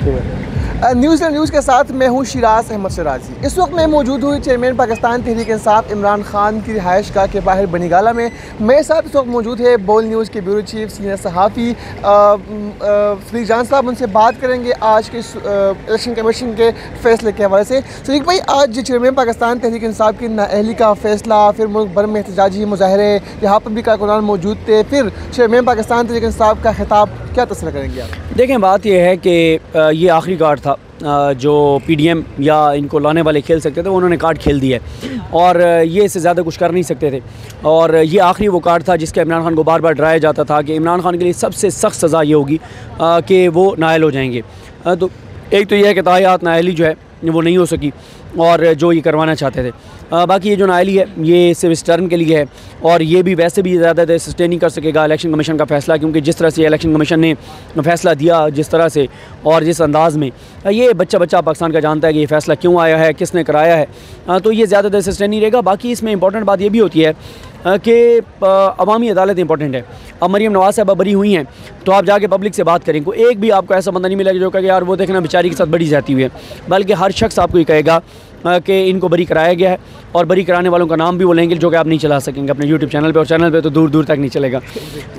देखते हुए। New Zealand news के साथ मैं हूँ शिराज अहमद शराजी। इस वक्त मैं मौजूद हूँ चेयरमैन पाकिस्तान तहरीक इंसाफ इमरान खान की रिहाइश गाह के बाहर बनीगाला में। मेरे साथ इस वक्त मौजूद है बोल न्यूज़ के ब्यूरो चीफ सीनियर सहाफ़ी सदीक जान साहब। उनसे बात करेंगे आज के इलेक्शन कमीशन के फैसले के हवाले से। सदीक भाई, आज चेयरमैन पाकिस्तान तहरीक इंसाफ की नाअहली का फैसला, फिर मुल्क भर में एहतजाजी मुजाहरे, यहाँ पर भी कारकुनान मौजूद थे, फिर चेयरमैन पाकिस्तान तहरीक इंसाफ का खिताब, क्या तस्वीर करेंगे आप? देखें, बात यह है कि ये आखिरी कार्ड था जो पीडीएम या इनको लाने वाले खेल सकते थे, उन्होंने कार्ड खेल दिया है और ये इससे ज़्यादा कुछ कर नहीं सकते थे। और ये आखिरी वो कार्ड था जिसका इमरान खान को बार बार डराया जाता था कि इमरान खान के लिए सबसे सख्त सज़ा ये होगी कि वो नाअहल हो जाएंगे। तो एक तो ये है कि तायात नाअहली जो है वो नहीं हो सकी और जो ये करवाना चाहते थे। बाकी ये जो नाअहली है ये सिर्फ इस टर्म के लिए है और ये भी वैसे भी ज़्यादा देर सस्टेन नहीं कर सकेगा इलेक्शन कमीशन का फ़ैसला, क्योंकि जिस तरह से इलेक्शन कमीशन ने फ़ैसला दिया, जिस तरह से और जिस अंदाज़ में, ये बच्चा पाकिस्तान का जानता है कि ये फ़ैसला क्यों आया है, किसने कराया है, तो ये ज़्यादा देर सस्टेन नहीं रहेगा। बाकी इसमें इंपॉर्टेंट बात ये भी होती है कि अवामी अदालत इंपॉर्टेंट है। अब मरीम नवाज़ साहब बरी हुई हैं तो आप जाके पब्लिक से बात करें, कोई एक भी आपको ऐसा बंदा नहीं मिलेगा जो कहेगा यार वो देखना बेचारी के साथ बड़ी जाती हुई है, बल्कि हर शख्स आपको ये कहेगा कि इनको बरी कराया गया है और बरी कराने वालों का नाम भी वो लेंगे जो कि आप नहीं चला सकेंगे अपने यूट्यूब चैनल पे, और चैनल पे तो दूर दूर तक नहीं चलेगा,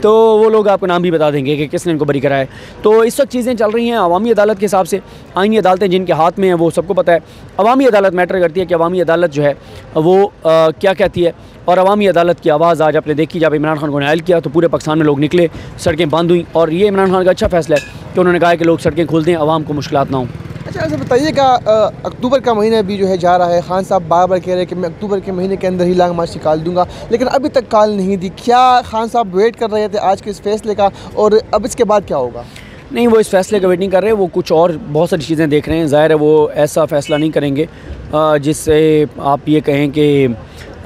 तो वो लोग आपको नाम भी बता देंगे कि किसने इनको बरी कराया है। तो इस वक्त चीज़ें चल रही हैं अवामी अदालत के हिसाब से। आईनी अदालतें जिनके हाथ में हैं वो सबको पता है, अवामी अदालत मैटर करती है कि अवामी अदालत जो है वो क्या कहती है। और अवामी अदालत की आवाज़ आज आपने देखी, जब इमरान खान को नाअहल किया तो पूरे पाकिस्तान में लोग निकले, सड़कें बंद हुई और ये इमरान खान का अच्छा फैसला है कि उन्होंने कहा है कि लोग सड़कें खोल दें, आवाम को मुश्किलात ना हों। अच्छा, ऐसा बताइएगा, अक्टूबर का महीना भी जो है जा रहा है, खान साहब बार बार कह रहे हैं कि मैं अक्टूबर के महीने के अंदर ही लॉन्ग मार्च निकाल दूंगा, लेकिन अभी तक कॉल नहीं दी। क्या खान साहब वेट कर रहे थे आज के इस फैसले का और अब इसके बाद क्या होगा? नहीं, वो इस फैसले का वेट नहीं कर रहे, वो कुछ और बहुत सारी चीज़ें देख रहे हैं। ज़ाहिर है वो ऐसा फ़ैसला नहीं करेंगे जिससे आप ये कहें कि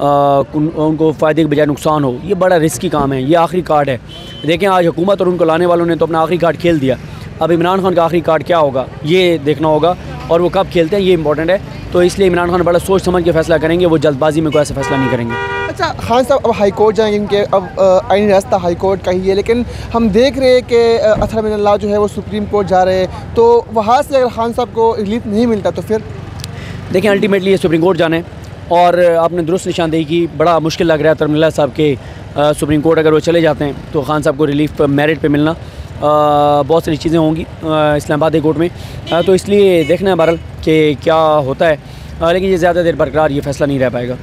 उनको फ़ायदे के बजाय नुकसान हो। ये बड़ा रिस्की काम है, ये आखिरी कार्ड है। देखें, आज हुकूमत और उनको लाने वालों ने तो अपना आखिरी कार्ड खेल दिया, अब इमरान खान का आखिरी कार्ड क्या होगा ये देखना होगा, और वो कब खेलते हैं ये इंपॉर्टेंट है। तो इसलिए इमरान खान बड़ा सोच समझ के फ़ैसला करेंगे, वो जल्दबाजी में कोई ऐसा फ़ैसला नहीं करेंगे। अच्छा, खान साहब अब हाई कोर्ट जाएंगे, इनके अब आईनी रास्ता हाई कोर्ट का ही है, लेकिन हम देख रहे हैं कि अथर मिनल्लाह जो है वो सुप्रीम कोर्ट जा रहे हैं, तो वहाँ से अगर खान साहब को रिलीफ नहीं मिलता तो फिर देखें अल्टीमेटली ये सुप्रीम कोर्ट जाने, और आपने दुरुस्त निशानदेही की, बड़ा मुश्किल लग रहा है तरमिल्ला साहब के सुप्रीम कोर्ट अगर वो चले जाते हैं तो खान साहब को रिलीफ मेरिट पे मिलना बहुत सारी चीज़ें होंगी इस्लामाबाद कोर्ट में, तो इसलिए देखना है बहरहाल कि क्या होता है, लेकिन ये ज़्यादा देर बरकरार ये फैसला नहीं रह पाएगा।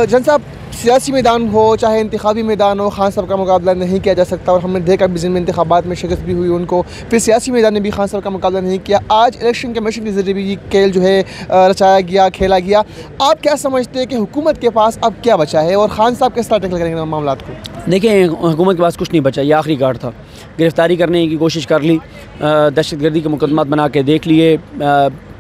जन साहब, सियासी मैदान हो चाहे इंतखाबी मैदान हो, खान साहब का मुकाबला नहीं किया जा सकता, और हमने देखा भी जिनमें इंतखाबात में शिकस्त भी हुई उनको, फिर सियासी मैदान में भी खान साहब का मुकाबला नहीं किया। आज इलेक्शन कमीशन के ज़रिए भी ये खेल जो है रचाया गया, खेला गया। आप क्या समझते हैं कि हुकूमत के पास अब क्या बचा है और खान साहब किस तरह टैकल करेंगे मामला को? देखिए, हुकूमत के पास कुछ नहीं बचा, ये आखिरी कार्ड था। गिरफ़्तारी करने की कोशिश कर ली, दहशतगर्दी के मुकदमात बना के देख लिए,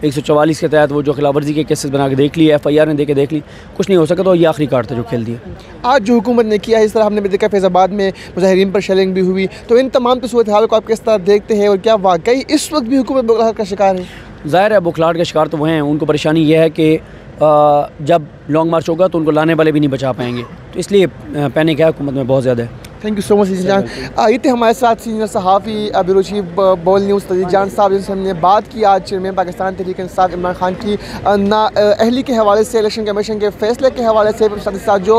144 के तहत वो जो खिलाफवर्जी के केसेस बना के देख लिए, FIR ने दे के देख ली, कुछ नहीं हो सका, तो ये आखिरी कार्ड था जो खेल दिया। आज जो हुकूमत ने किया है, इस तरह हमने भी देखा फैज़ाबाद में मुजाहिरीन पर शेलिंग भी हुई, तो इन तमाम सूरत हाल को आप किस तरह देखते हैं और क्या वाकई इस वक्त भी हुकूमत बुखलाहट का शिकार है? ज़ाहिर है बुखलाहट का शिकार तो वो हैं, उनको परेशानी ये है कि जब लॉन्ग मार्च होगा तो उनको लाने वाले भी नहीं बचा पाएंगे, तो इसलिए पैनिक है हुकूमत में बहुत ज़्यादा है। Thank you so much Sadiq जान। ये थे हमारे साथ सीनियर सहाफ़ी ब्यूरो चीफ बोल न्यूज़ सदीक जान साहब, जिनसे हमने बात की आज चेयरमैन पाकिस्तान तहरीक इंसाफ इमरान खान की नाअहली के हवाले से, इलेक्शन कमीशन के फैसले के हवाले से, साथ ही साथ जो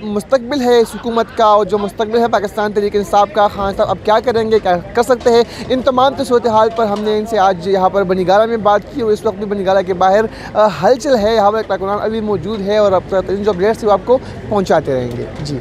मुस्तकबिल है इस हुकूमत का और जो मुस्तकबिल है पाकिस्तान तहरीक इंसाफ का, खान साहब अब क्या करेंगे, क्या कर सकते हैं, इन तमाम सूरत हाल पर हमने इनसे आज यहाँ पर बनीगाला में बात की, और इस वक्त भी बनीगाला के बाहर हलचल है, यहाँ पर कारकुनान अभी मौजूद है और अब जो अपडेट्स वो आपको पहुँचाते रहेंगे। जी।